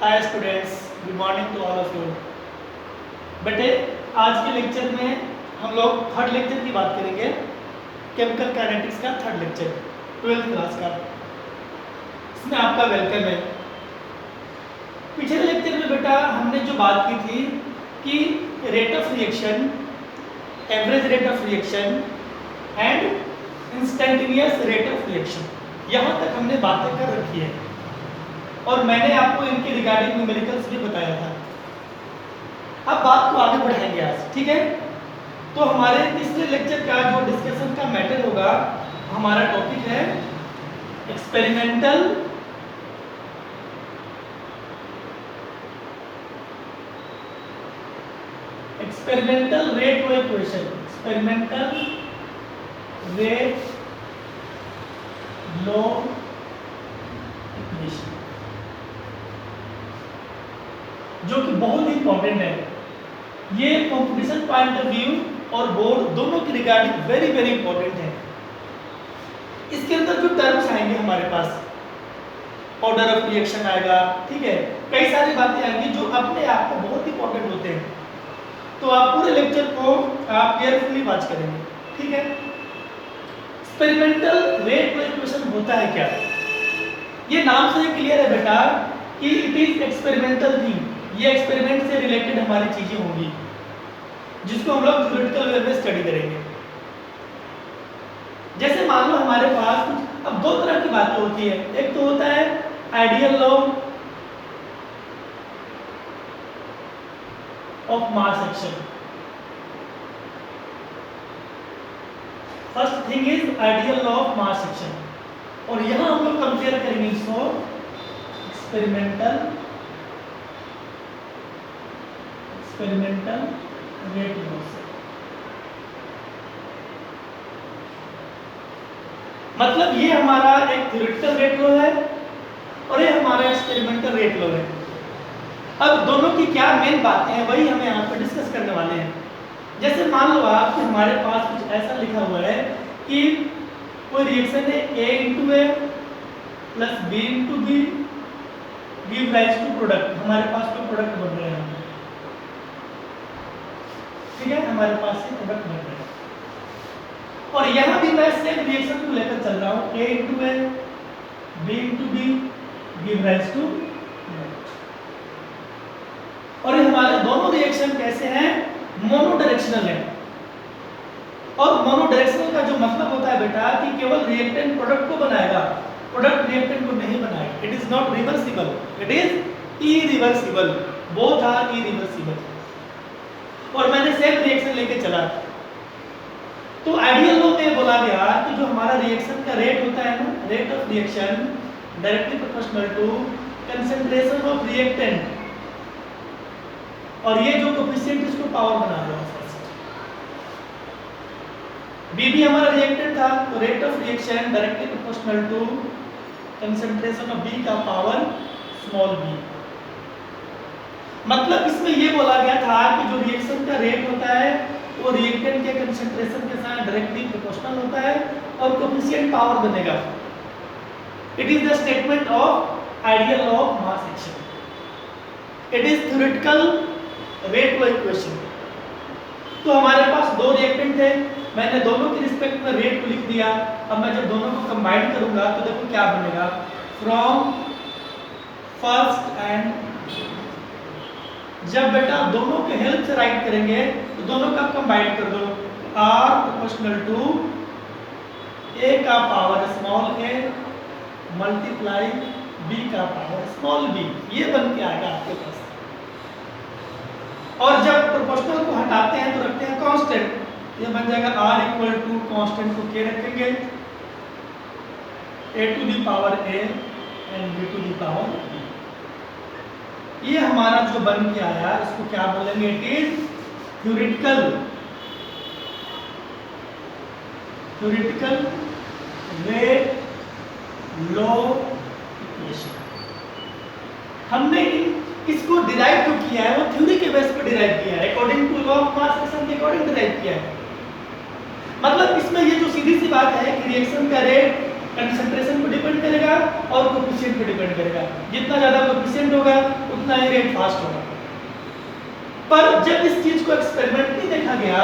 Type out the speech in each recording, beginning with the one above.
Hi students, good morning to all of you. बेटे, आज के लेक्चर में हम लोग थर्ड लेक्चर की बात करेंगे। केमिकल काइनेटिक्स का थर्ड लेक्चर 12th क्लास का। इसमें आपका वेलकम है। पिछले लेक्चर में बेटा हमने जो बात की थी कि rate of reaction, average rate of reaction and instantaneous rate of reaction, यहाँ तक हमने बातें कर रखी है और मैंने आपको इनके रिगार्डिंग न्यूमेरिकल्स भी बताया था। अब बात को आगे बढ़ाएंगे आज, ठीक है। तो हमारे तीसरे लेक्चर का जो डिस्कशन का मैटर होगा, हमारा टॉपिक है एक्सपेरिमेंटल रेट लो इक्वेशन। एक्सपेरिमेंटल रेट लो इक्वेशन, जो कि बहुत ही इंपॉर्टेंट है। ये कंपटीशन पॉइंट ऑफ व्यू और बोर्ड दोनों की रिगार्डिंग वेरी वेरी इंपॉर्टेंट है। इसके अंदर जो टर्म्स आएंगे हमारे पास, ऑर्डर ऑफ रिएक्शन आएगा, ठीक है, कई सारी बातें आएंगी जो अपने आप में बहुत इंपॉर्टेंट होते हैं। तो आप पूरे लेक्चर को आप केयरफुली वॉच करेंगे, ठीक है। एक्सपेरिमेंटल रेट लो इक्वेशन होता है क्या? ये नाम से क्लियर है बेटा कि इट इज एक्सपेरिमेंटल थिंग। ये एक्सपेरिमेंट से रिलेटेड हमारी चीजें होंगी जिसको हम लोग थ्योरेटिकल वे में स्टडी करेंगे। जैसे मान लो हमारे पास कुछ, अब दो तरह की बातें होती है। एक तो होता है ideal law of mass action. First thing is ideal law of mass action, और यहां हम लोग कंपेयर करेंगे इसको एक्सपेरिमेंटल रेट लॉ से। मतलब ये हमारा एक थ्योरेटिकल रेट लॉ है और ये हमारा एक्सपेरिमेंटल रेट लॉ है। अब दोनों की क्या मेन बातें हैं वही हमें यहाँ पर डिस्कस करने वाले हैं। जैसे मान लो आप कि हमारे पास कुछ ऐसा लिखा हुआ है कि कोई रिएक्शन है A into a plus B into b give rise to product. हमारे पास कोई प्रोडक्ट बन रहे हैं, ठीक है, हमारे पास ये प्रोडक्ट बन रहे हैं। और यहाँ भी मैं सेम रिएक्शन को लेकर चल रहा हूँ, A into a B into b give rise to product. और हमारे दोनों रिएक्शन कैसे हैं? मोनो डायरेक्शनल है। और मोनो डायरेक्शनल का जो मतलब होता है बेटा कि केवल रिएक्टेंट प्रोडक्ट को बनाएगा, प्रोडक्ट रिएक्टेंट को नहीं बनाएगा। It is not reversible, it is irreversible, both are irreversible. और मैंने सेम रिएक्शन लेके चला। तो आइडियल लॉ में बोला गया कि जो हमारा रिएक्शन का रेट होता है ना, rate of reaction directly proportional to concentration of reactant, और ये जो कोफिशिएंट इसको पावर बना रहा है। बी भी हमारा रिएक्टेंट था, तो rate of reaction directly proportional to concentration of b का पावर स्मॉल बी। मतलब इसमें ये बोला गया था कि जो रिएक्शन का रेट होता है वो रिएक्टेंट के कंसंट्रेशन के साथ डायरेक्टली प्रोपोर्शनल होता है और कोफिशिएंट पावर बनेगा। It is the statement of ideal law of mass action. It is theoretical rate low equation. तो हमारे पास दो रिएक्टेंट थे, मैंने दोनों के रिस्पेक्ट में रेट को लिख दिया। अब मैं जब दोनों को कंबाइन करूंगा तो देखो क्या बनेगा, फ्रॉम फर्स्ट एंड। जब बेटा दोनों के हेल्प से राइट करेंगे तो दोनों का कंबाइन कर दो, R प्रोपोर्शनल टू A का power small a multiply B का पावर स्मॉल b। ये बन के आएगा आपके पास। और जब प्रोपोर्शनल को हटाते हैं तो रखते हैं कांस्टेंट, ये बन जाएगा R इक्वल टू कांस्टेंट को K रखेंगे A to the power A and B to the power B। ये हमारा जो बन के आया इसको क्या बोलेंगे? It is theoretical rate low equation. हमने इसको डिराइव जो किया है वो थ्योरी के बेस पर डिराइव किया है, according to law of mass action के अकॉर्डिंग डिराइव किया है। मतलब इसमें ये जो सीधी सी बात है कि रिएक्शन का रेट कंसंट्रेशन पे डिपेंड करेगा और कोफिशिएंट पे डिपेंड करेगा। जितना ज़्यादा कोफिशिएंट होगा उतना ही रेट फास्ट होगा। पर जब इस चीज को एक्सपेरिमेंटली देखा गया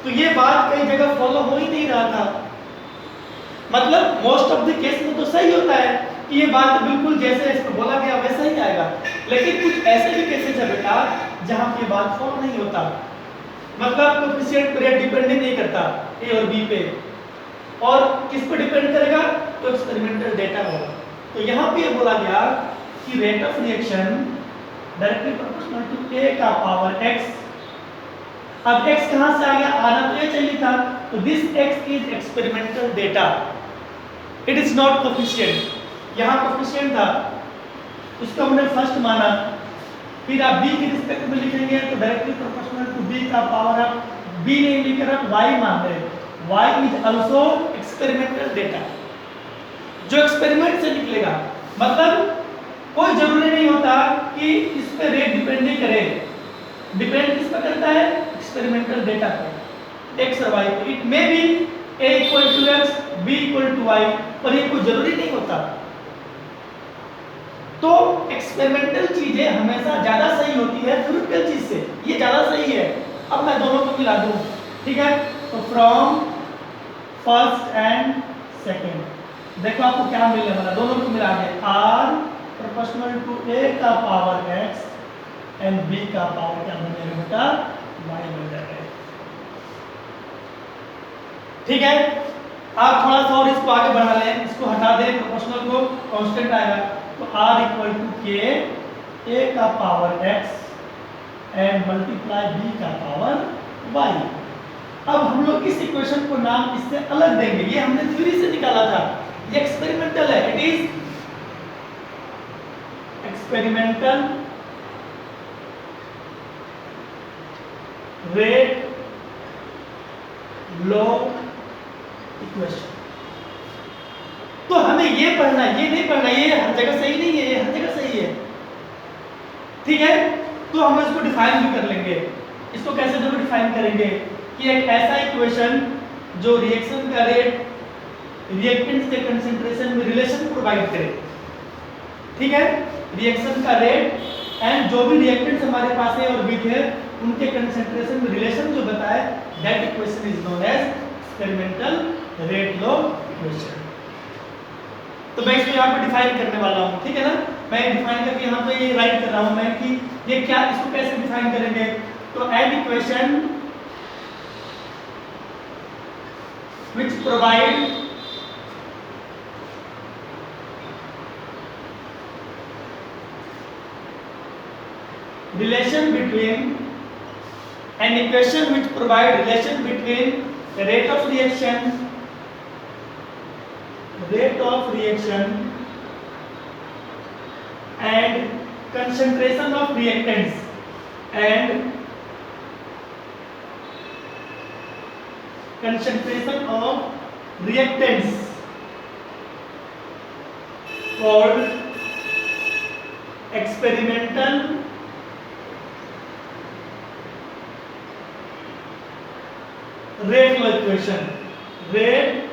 तो ये बात कई जगह फॉलो हो ही नहीं रहा था। मतलब मोस्ट ऑफ द केस में तो सही होता है कि ये बात बिल्कुल जैसे इसमें बोला गया वैसा ही आएगा, लेकिन कुछ ऐसे भी केसेस है बेटा जहां पे बात फॉलो नहीं होता। मतलब कोफिशिएंट पे रेट डिपेंड नहीं करता ए और बी पे, और किस पे डिपेंड करेगा तो एक्सपेरिमेंटल डेटा होगा। तो यहाँ पे बोला गया कि rate of reaction directly proportional to A का पावर x। अब x कहां से आ गया, आना तो ये चाहिए था, तो this x is experimental data, it is not coefficient. यहाँ कोफिशिएंट था उसको हमने फर्स्ट माना, फिर आप b के रिस्पेक्ट में लिखेंगे तो डायरेक्टली प्रोपोर्शनल टू b का पावर आप b नहीं लिखकर आप y मान रहे हैं। y is also experimental data, जो एक्सपेरिमेंट से निकलेगा। मतलब कोई जरूरी नहीं होता कि इस पे रेट डिपेंड नहीं करे, डिपेंड किस पर करता है, एक्सपेरिमेंटल डेटा पे, एक्स और वाई पे। It may be a equal to x, b equal to y, पर ये कोई जरूरी नहीं होता। तो एक्सपेरिमेंटल चीजें हमेशा ज्यादा सही होती है थ्योरेटिकल चीज से, ये ज्यादा सही है। अब मैं दोनों को मिला दूं, ठीक है। तो फ्रॉम फर्स्ट एंड सेकेंड देखो आपको क्या मिलने वाला, दोनों को मिला के r प्रोपोर्शनल टू a का पावर x एंड b का पावर क्या बनेगा बेटा, y बन जाएगा। ठीक है, आप थोड़ा सा और इसको आगे बढ़ा लें, इसको हटा दें, प्रोपोर्शनल को कांस्टेंट आएगा, तो r equal to k a का power x and multiply b का पावर y। अब हम लोग इस इक्वेशन को नाम इससे अलग देंगे, ये हमने थ्योरी से निकाला था, ये एक्सपेरिमेंटल है, it is experimental rate law equation. तो हमें ये पढ़ना है, ये नहीं पढ़ना, ये हर जगह सही नहीं है, ये हर जगह सही है। ठीक है, तो हम इसको डिफाइन भी कर लेंगे। इसको कैसे जरूर डिफाइन करेंगे कि एक ऐसा इक्वेशन जो रिएक्शन का रेट रिएक्टेंट्स के कंसंट्रेशन में रिलेशन प्रोवाइड करे। ठीक है, रिएक्शन का रेट एंड जो भी रिएक्टेंट्स हमारे पास है और विथ है उनके कंसंट्रेशन में रिलेशन जो बताए, that equation is known as experimental rate law equation. तो मैं इसको यहाँ पे डिफाइन करने वाला हूँ, ठीक है ना। मैं डिफाइन करके यहाँ पे ये राइट कर रहा हूँ मैं कि ये क्या, इसको कैसे डिफाइन करेंगे। तो an equation which provide relation between an equation which provide relation between the rate of reaction and concentration of reactants and concentration of reactants called experimental rate law equation, rate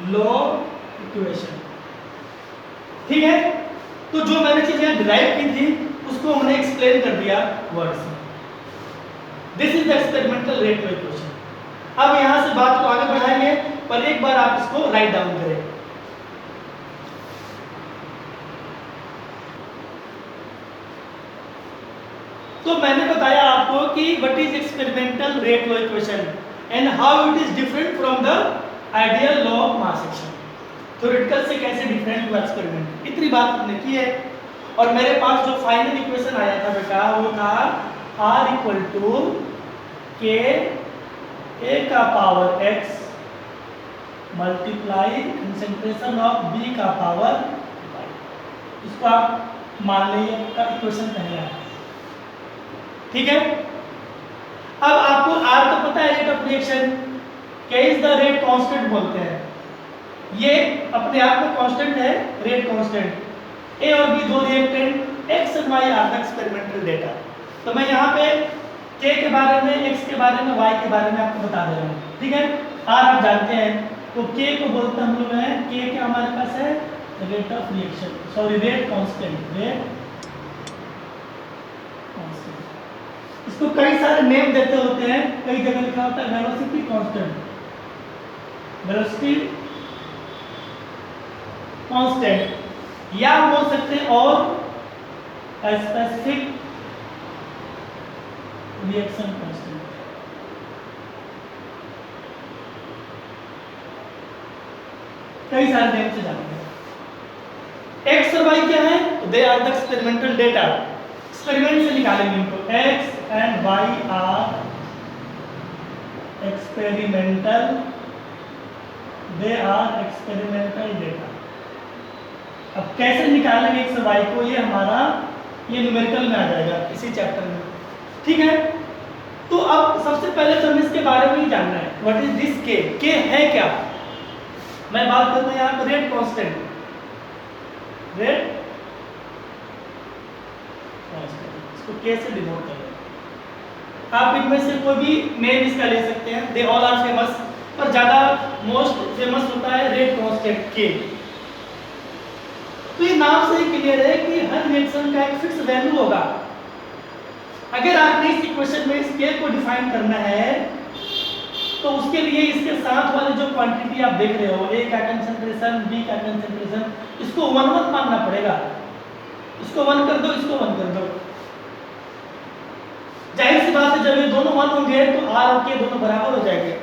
law equation। ठीक है, तो जो मैंने चीजें derive की थी उसको हमने एक्सप्लेन कर दिया वर्ड्स में। This is the experimental rate law equation. अब यहां से बात को आगे बढ़ाएंगे, पर एक बार आप इसको राइट डाउन करें। तो मैंने बताया आपको कि what is experimental rate law equation and how it is different from the ideal law of mass action. Theoretical से कैसे डिफरेंट हुआ एक्सपेरिमेंट, इतनी बात हमने की है। और मेरे पास जो फाइनल इक्वेशन आया था बेटा वो था r equal to k a का power x multiply concentration of b का पावर y। इसको आप मान लीजिए आपका इक्वेशन पहला है। ठीक है, अब आपको r तो पता है, rate of reaction, k is the rate constant बोलते हैं, ये अपने आप में कांस्टेंट है, रेट कांस्टेंट। a और b दो रिएक्टेंट x और y are the experimental data. तो मैं यहाँ पे k के बारे में, x के बारे में, y के बारे में आपको बता दे रहा हूँ। ठीक है, r आप जानते हैं तो के को बोलते हम लोग हैं, के क्या हमारे पास है, rate of reaction, sorry rate constant, rate constant. इसको कई सारे नेम देते होते हैं, कई जगह लिखा होता है वेलोसिटी कांस्टेंट, वेलोसिटी कांस्टेंट, या बोल सकते हैं और स्पेसिफिक रिएक्शन कांस्टेंट। कई सारे नेम से जानते हैं। एक्स और वाई क्या है, they are the experimental data, experiment से निकालेंगे इनको। X and y are experimental, they are experimental data. अब कैसे निकालेंगे एक्स और वाई को, ये हमारा ये न्यूमेरिकल में आ जाएगा इसी चैप्टर में, ठीक है। तो अब सबसे पहले तो हमें इसके बारे में ही जानना है, व्हाट इज दिस के है क्या। मैं बात करता हूं यहाँ पर रेट कांस्टेंट, रेट कांस्टेंट, इसको के से डिनोट कर रहे। आप इनमें से कोई भी नेम इसका ले सकते हैं, दे ऑल आर फेमस, पर ज्यादा मोस्ट फेमस होता है रेट कांस्टेंट के। तो ये नाम से ही क्लियर है कि हर रिएक्शन का एक फिक्स वैल्यू होगा। अगर आपने इस इक्वेशन में इस के को डिफाइन करना है तो उसके लिए इसके साथ वाले जो क्वांटिटी आप देख रहे हो, ए का कंसंट्रेशन, बी का कंसंट्रेशन, इसको 1 1 मानना पड़ेगा। इसको 1 कर दो, इसको 1 कर दो। जाहिर सी बात है जब ये दोनों 1 होंगे तो आर और के दोनों बराबर हो जाएंगे।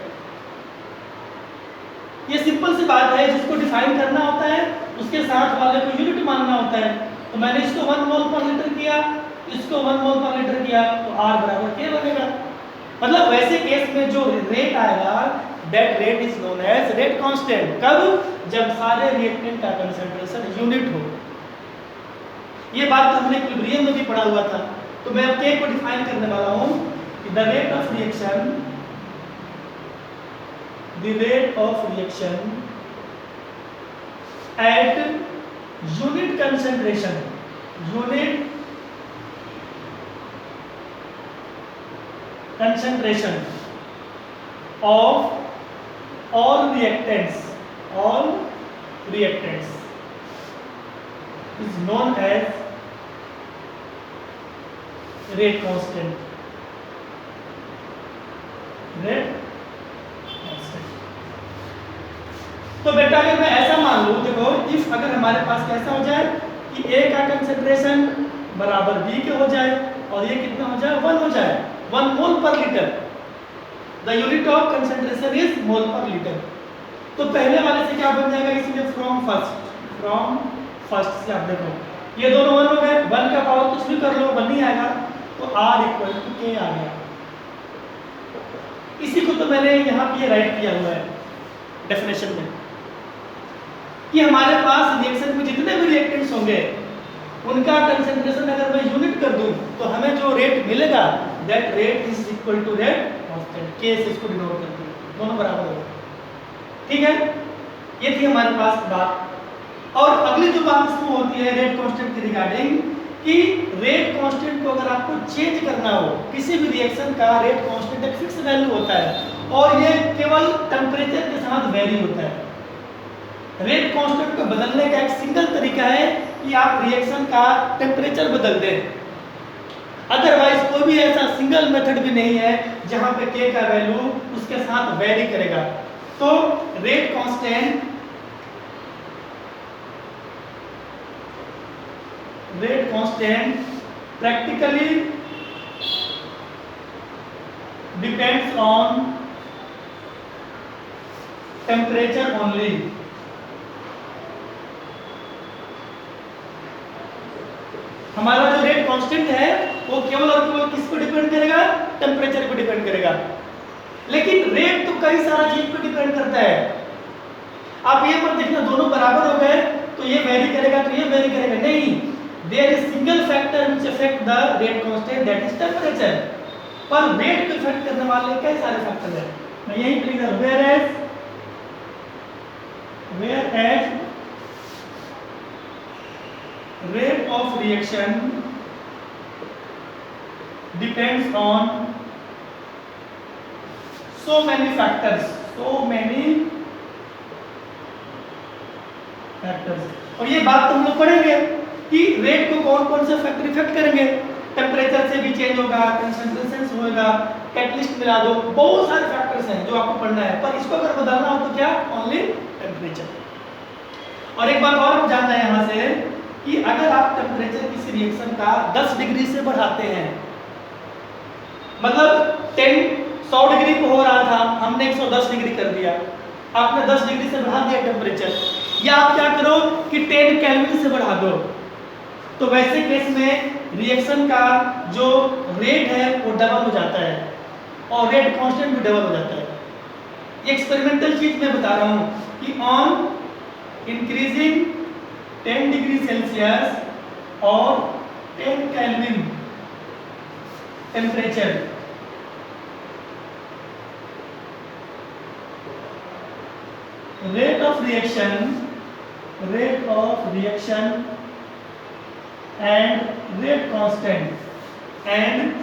ये सिंपल सी बात है, जिसको डिफाइन करना होता है उसके साथ वाले को यूनिट मानना होता है। तो मैंने इसको 1 मोल पर लीटर किया, इसको 1 मोल पर लीटर किया, तो आर बराबर के बनेगा। मतलब वैसे केस में जो रेट आएगा, that rate is known as rate constant. कब, जब सारे रिएक्टेंट का कंसंट्रेशन यूनिट हो। ये बात तो हमने इक्विलिब्रियम में भी पढ़ा हुआ था। तो मैं अब के को डिफाइन करने वाला हूं कि the rate of reaction, the rate of reaction at unit concentration, unit concentration of all reactants is known as rate constant, rate constant। तो बेटा अगर मैं ऐसा मान लूं, देखो इफ अगर हमारे पास कैसा हो जाए कि A का कंसंट्रेशन बराबर B के हो जाए और ये कितना हो जाए, 1 हो जाए, 1 मोल पर litre, the unit of concentration is mole पर लीटर। तो पहले वाले से क्या बन जाएगा, इसलिए फ्रॉम फर्स्ट से आप देखो ये दोनों 1 हो गए, 1 का पावर कुछ भी कर लो 1 नहीं आएगा, तो R इक्वल टू के आ गया। इसी को तो मैंने यहाँ पे राइट किया हुआ है डेफिनेशन में कि हमारे पास रिएक्शन में जितने भी रिएक्टेंट्स होंगे उनका कंसंट्रेशन अगर मैं यूनिट कर दूं तो हमें जो रेट मिलेगा, that rate is equal to rate constant, के से इसको डिनोट करते हैं, दोनों बराबर होगा, ठीक है। ये थी हमारे पास बात। और अगली जो बात इसमें होती है रेट कांस्टेंट के रिगार्डिंग, कि रेट कांस्टेंट को अगर आपको चेंज करना हो, किसी भी रिएक्शन का रेट कांस्टेंट एक फिक्स वैल्यू होता है और ये केवल टेम्परेचर के साथ वेरी होता है। रेट कांस्टेंट को बदलने का एक सिंगल तरीका है कि आप रिएक्शन का टेम्परेचर बदल दें। अदरवाइज कोई भी ऐसा सिंगल मेथड भी नहीं है जहां पे के का वैल्यू उसके साथ वेरी करेगा। तो rate constant practically depends on temperature only। हमारा जो रेट कांस्टेंट है वो केवल और केवल किस पर डिपेंड करेगा, टेम्परेचर पर डिपेंड करेगा। लेकिन रेट तो कई सारा चीज पर डिपेंड करता है। आप ये मत देखना दोनों बराबर हो गए तो ये वेरी करेगा तो ये वेरी करेगा, नहीं, there is single factor which affect the rate constant, that is temperature. पर रेट को इफेक्ट करने वाले कई सारे फैक्टर हैं। मैं यही लिख रहा हूं, whereas rate of reaction depends on so many factors, so many factors. और ये बात तो हम लोग पढ़ेंगे कि रेट को कौन कौन से फैक्टर इफेक्ट करेंगे। टेम्परेचर से भी चेंज होगा, कंसंट्रेशन से होगा, कैटलिस्ट मिला दो, बहुत सारे फैक्टर्स हैं जो आपको पढ़ना है। पर इसको अगर बदलना हो तो क्या, ओनली टेम्परेचर। और एक बात और हम जानना है यहाँ से कि अगर आप टेम्परेचर किसी रिएक्शन का 10 डिग्री से बढ़ाते हैं, मतलब 100 डिग्री पे हो रहा था, हमने 110 डिग्री कर दिया, आपने 10 डिग्री से बढ़ा दिया टेम्परेचर, या आप क्या करो कि 10 केल्विन से बढ़ा दो, तो वैसे केस में रिएक्शन का जो रेट है वो डबल हो जाता है और रेट कांस्टेंट भी डबल हो जाता है। एक्सपेरिमेंटल चीज मैं बता रहा हूँ कि ऑन इंक्रीजिंग 10 डिग्री सेल्सियस और 10 kelvin temperature, rate of reaction and rate constant and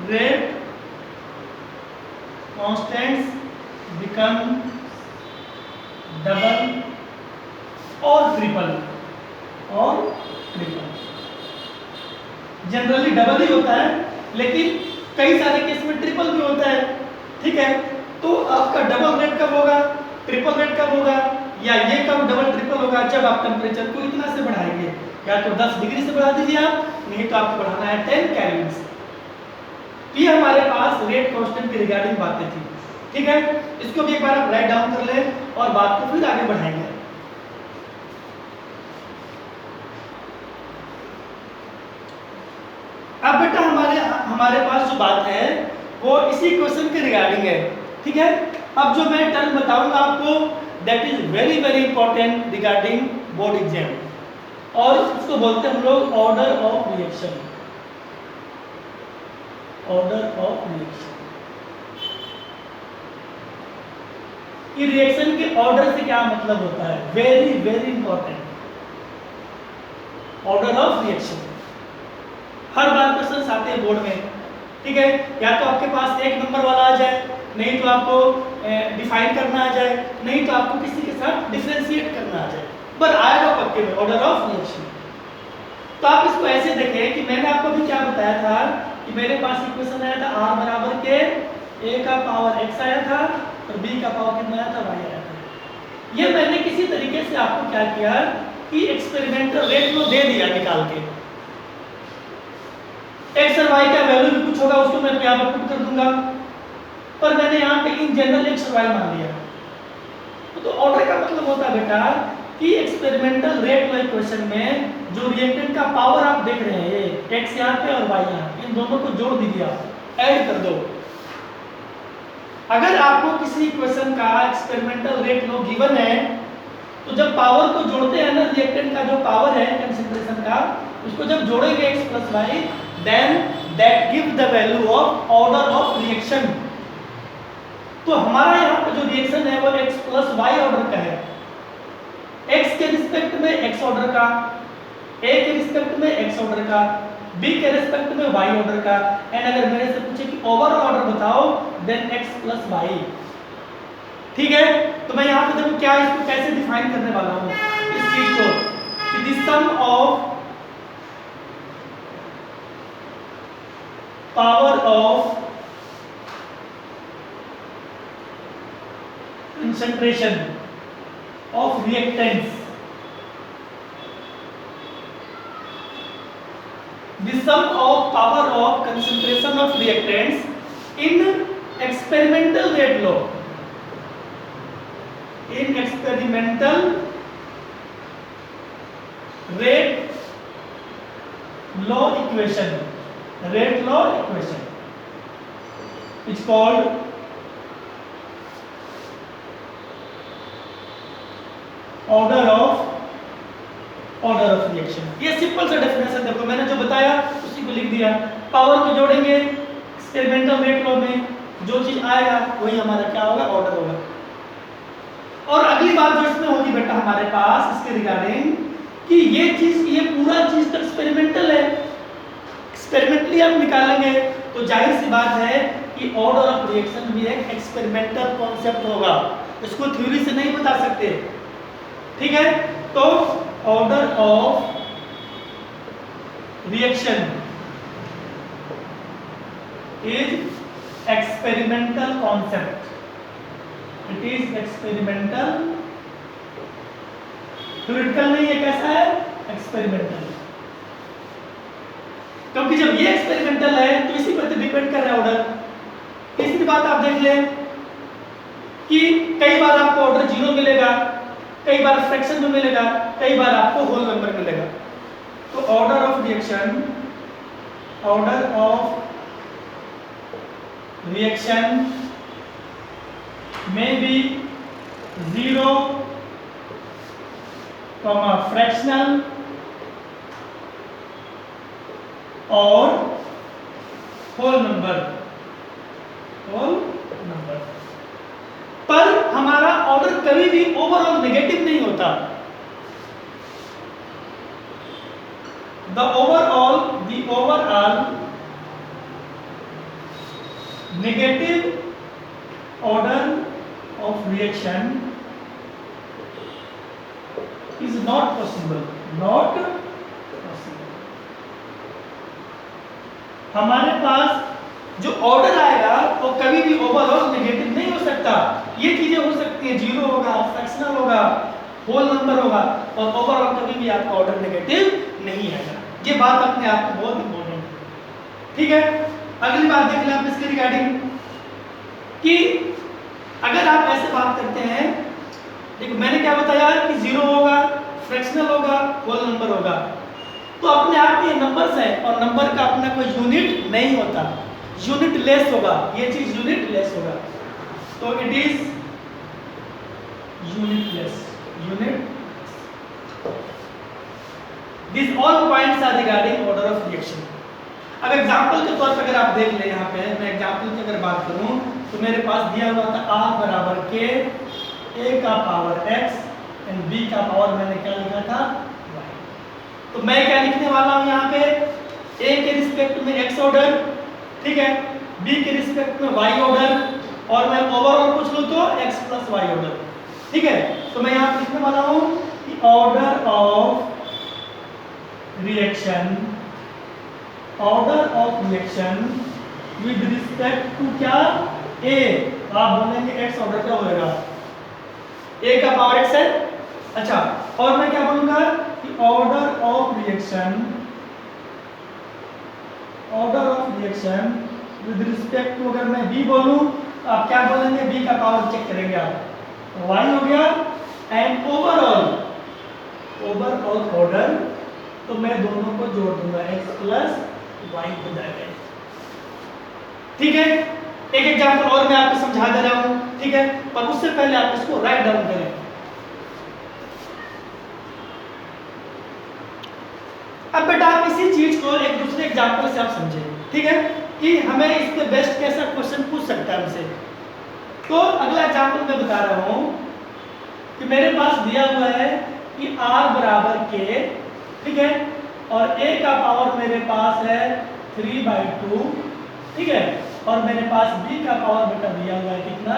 rate constants become double और ट्रिपल जनरली डबल ही होता है, लेकिन कई सारे केस में ट्रिपल भी होता है। ठीक है, तो आपका डबल रेट कब होगा, ट्रिपल रेट कब होगा, या ये कब डबल ट्रिपल होगा, जब आप टेम्परेचर को इतना से बढ़ाएंगे, या तो 10 डिग्री से बढ़ा दीजिए आप, नहीं तो आपको बढ़ाना है 10 केल्विन से। तो ये हमारे पास रेट कांस्टेंट के रिगार्डिंग बातें थी। ठीक है, इसको भी एक बार आप राइट डाउन कर ले और बात को फिर आगे बढ़ाएंगे। अब बेटा हमारे पास जो बात है वो इसी क्वेश्चन के रिगार्डिंग है। ठीक है, अब जो मैं टर्म बताऊंगा आपको, that is very very important regarding board exam, और उसको बोलते हैं हम लोग order of reaction. Order of reaction, ये रिएक्शन के ऑर्डर से क्या मतलब होता है, very very important. Order of reaction her bar question आते हैं बोर्ड में। ठीक है, या तो आपके पास एक नंबर वाला आ जाए, नहीं तो आपको डिफाइन करना आ जाए, नहीं तो आपको किसी के साथ डिफरेंशिएट करना आ जाए, पर आएगा पक्के में ऑर्डर ऑफ रिएक्शन। तो आप इसको ऐसे देखें कि मैंने आपको भी क्या बताया था कि मेरे पास इक्वेशन आया था r बराबर के a का पावर x आया था और b का पावर कितना आया था, y आया था। ये मैंने किसी तरीके से आपको क्या किया कि एक्सपेरिमेंटल रेट लो दे दिया निकाल के, x और y का वैल्यू भी कुछ होगा उसको मैं यहाँ पर पुट कर दूंगा, पर मैंने यहाँ पे इन जनरल x और y मान लिया। तो ऑर्डर का मतलब होता है बेटा कि एक्सपेरिमेंटल रेट लो इक्वेशन में जो रिएक्टेंट का पावर आप देख रहे हैं, x यहाँ पे और y यहाँ, इन दोनों को जोड़ दीजिए, आप ऐड कर दो। अगर आपको किसी इक्वेशन का एक्सपेरिमेंटल रेट लो गिवन है, तो जब पावर को जोड़ते हैं ना, रिएक्टेंट का जो पावर है कंसंट्रेशन का, उसको जब जोड़ेंगे x plus y, then that give the value of order of reaction। तो हमारा यहाँ पे जो रिएक्शन है वो x प्लस वाई ऑर्डर का है, x के रिस्पेक्ट में x ऑर्डर का, a के रिस्पेक्ट में x ऑर्डर का, b के रिस्पेक्ट में y ऑर्डर का, एंड अगर मेरे से पूछे कि ओवरऑल ऑर्डर बताओ, देन x प्लस वाई। ठीक है, तो मैं यहाँ पे देखो क्या इसको कैसे डिफाइन करने वाला हूँ इस चीज को, कि the sum of power of concentration of reactants, the sum of power of concentration of reactants in experimental rate law, in experimental rate law equation, rate law equation is called order of reaction। ये simple सा definition देखो, मैंने जो बताया उसी को लिख दिया। पावर को जोड़ेंगे एक्सपेरिमेंटल रेट लॉ में, जो चीज आएगा वही हमारा क्या होगा, ऑर्डर होगा। और अगली बात जो इसमें होगी बेटा हमारे पास इसके रिगार्डिंग कि ये चीज, ये पूरा चीज तो एक्सपेरिमेंटल है, एक्सपेरिमेंटली आप निकालेंगे तो जाहिर सी बात है कि ऑर्डर ऑफ रिएक्शन भी एक एक्सपेरिमेंटल कॉन्सेप्ट होगा, इसको थ्योरी से नहीं बता सकते। ठीक है, तो order of reaction is experimental concept, it is experimental, theoretical नहीं है, कैसा है, एक्सपेरिमेंटल। क्योंकि जब ये एक्सपेरिमेंटल है तो इसी पर डिपेंड कर रहा है ऑर्डर। तीसरी बात आप देख लें कि कई बार आपको ऑर्डर 0 मिलेगा, कई बार फ्रैक्शन में मिलेगा, कई बार आपको होल नंबर मिलेगा। तो order of reaction, order of reaction में बी 0, फ्रैक्शनल और होल नंबर, होल नंबर। पर हमारा ऑर्डर कभी भी ओवरऑल नेगेटिव नहीं होता। The overall negative order of reaction is not possible, not possible। हमारे पास जो ऑर्डर आएगा वो कभी भी ओवरऑल नेगेटिव नहीं हो सकता। ये चीजें हो सकती है, 0 होगा, फ्रैक्शनल होगा, होल नंबर होगा, और ओवरऑल कभी भी आपका ऑर्डर नेगेटिव नहीं आएगा। ये बात अपने आप में बहुत इंपॉर्टेंट है, ठीक है। अगली बात देख लें आप इसके रिगार्डिंग कि अगर आप ऐसे बात करते हैं, देखो मैंने क्या बताया कि 0 होगा, फ्रैक्शनल होगा, होल नंबर होगा, तो अपने आप ये नंबर्स हैं और नंबर का अपना कोई यूनिट नहीं होता, यूनिट लेस होगा, ये चीज यूनिट लेस होगा, तो it is unitless, unit. This all points are regarding order of reaction. अब एग्जांपल के तौर पर अगर आप देख ले, यहाँ पे मैं एग्जांपल की अगर बात करूं तो मेरे पास दिया हुआ था r बराबर के a का पावर x एंड b का पावर मैंने क्या लिखा था y। तो मैं क्या लिखने वाला हूं यहाँ पे, a के रिस्पेक्ट में x ऑर्डर, ठीक है, b के रिस्पेक्ट में y ऑर्डर, और मैं ओवरऑल पूछ लूं तो x प्लस y ऑर्डर, ठीक है। तो मैं यहाँ लिखने वाला हूं कि order of reaction, order of reaction with respect to क्या, a, आप बोलेंगे x ऑर्डर का होगा, a का पावर x है, अच्छा, और मैं क्या बोलूंगा कि order of reaction, order of reaction with respect to, अगर मैं b बोलूं तो आप क्या बोलेंगे, b का पावर चेक करेंगे आप, y हो गया, एंड ओवरऑल, ओवरऑल ऑर्डर, तो मैं दोनों को जोड़ दूंगा, x प्लस y हो जाएगा, ठीक है। एक एग्जांपल और मैं आपको समझा दे रहा हूं, ठीक है, पर उससे पहले आप इसको राइट डाउन करें। अब बेटा आप इसी चीज को एक दूसरे एग्जांपल से आप समझें, ठीक है, कि हमें इसके बेस्ट कैसा क्वेश्चन पूछ सकता है हमसे। तो अगला एग्जांपल मैं बता रहा हूं कि मेरे पास दिया हुआ है कि r बराबर k, ठीक है, और a का पावर मेरे पास है 3/2, ठीक है, और मेरे पास b का पावर बेटा दिया हुआ है कितना,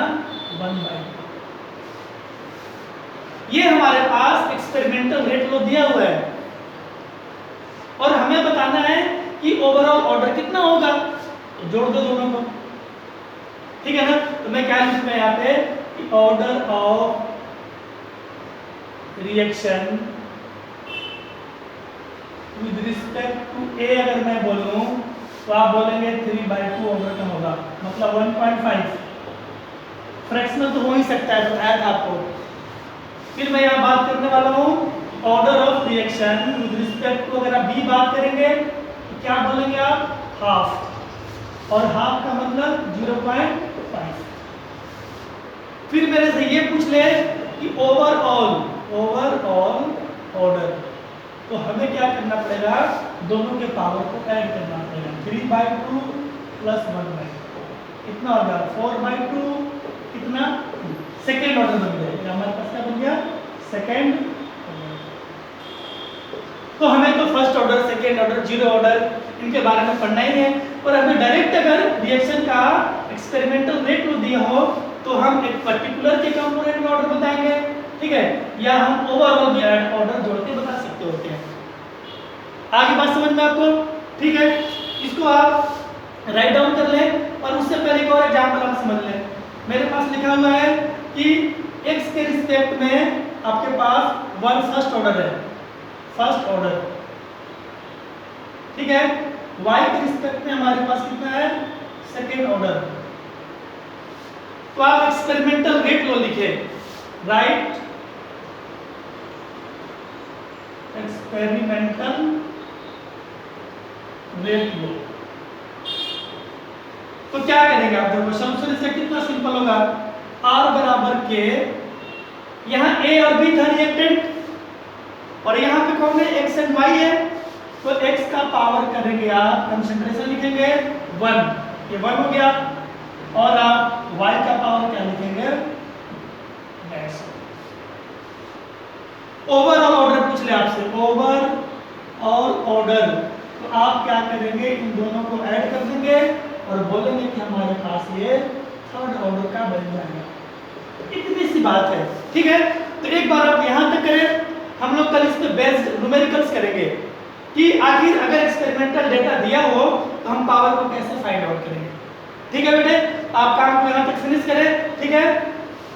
1/2। ये हमारे पास एक्सपेरिमेंटल रेट लो दिया हुआ है और हमें बताना है कि ओवरऑल ऑर्डर कितना होगा, तो जोड़ दो दोनों को, ठीक है ना। तो मैं क्या लिखूंगा यहाँ पे कि order of reaction with respect to a, अगर मैं बोलूं तो आप बोलेंगे 3/2 ओवर का होगा, मतलब 1.5, फ्रैक्शनल तो हो ही सकता है, तो ऐड आपको। फिर मैं यहाँ बात करने वाला हूँ order of reaction with respect to, अगर आप b बात करेंगे तो क्या बोलेंगे आप, हाफ, और हाफ का मतलब 0.5। फिर मेरे से ये पूछ ले कि ओवरऑल, ओवरऑल ऑर्डर, तो हमें क्या करना पड़ेगा, दोनों के पावर को ऐड करना पड़ेगा, 3/2 प्लस 1/2 कितना होगा, 4/2, कितना, सेकेंड ऑर्डर बन गया, हमारे पास क्या बन गया, सेकेंड। तो हमें तो first order, second order, zero order इनके बारे में पढ़ना ही है, और हमें डायरेक्ट अगर रिएक्शन का एक्सपेरिमेंटल रेट दिया हो तो हम एक पर्टिकुलर के कंपोनेंट में ऑर्डर बताएंगे, ठीक है, या हम ओवरऑल भी ऑर्डर जोड़ के बता सकते होते हैं। आगे बात समझ में आपको? ठीक है, इसको आप राइट डाउन कर लें और उससे पहले एक और एग्जांपल आप समझ लें। मेरे पास लिखा हुआ है कि x के रिस्पेक्ट में आपके पास वन फर्स्ट ऑर्डर है, फर्स्ट ऑर्डर, ठीक है, y के रिस्पेक्ट में हमारे पास कितना है, सेकेंड ऑर्डर। तो आप एक्सपेरिमेंटल रेट लो लिखे, राइट एक्सपेरिमेंटल रेट लो। तो क्या करेंगे आप, देखो सॉल्यूशन इसका कितना सिंपल होगा, R बराबर के, यहाँ A और B था रिएक्टेंट और यहाँ पे कौन है, X एंड Y है, तो X का पावर करेंगे आप, कंसंट्रेशन लिखेंगे 1, ये 1 हो गया, और आप Y का पावर क्या लिखेंगे, डैश। ओवरऑल ऑर्डर पूछ ले आपसे, ओवरऑल ऑर्डर, तो आप क्या करेंगे, इन दोनों को ऐड कर देंगे और बोलेंगे कि हमारे पास ये थर्ड ऑर्डर का बन जाएगा। इतनी सी बात है, ठीक है। तो एक बार आप यहाँ तक करें, हम लोग कल इस पे बेस्ड न्यूमेरिकल्स करेंगे कि आखिर अगर एक्सपेरिमेंटल डेटा दिया हो तो हम पावर को कैसे फाइंड आउट करेंगे। ठीक है बेटे, आप काम को यहाँ तक फिनिश करें, ठीक है,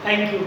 थैंक यू।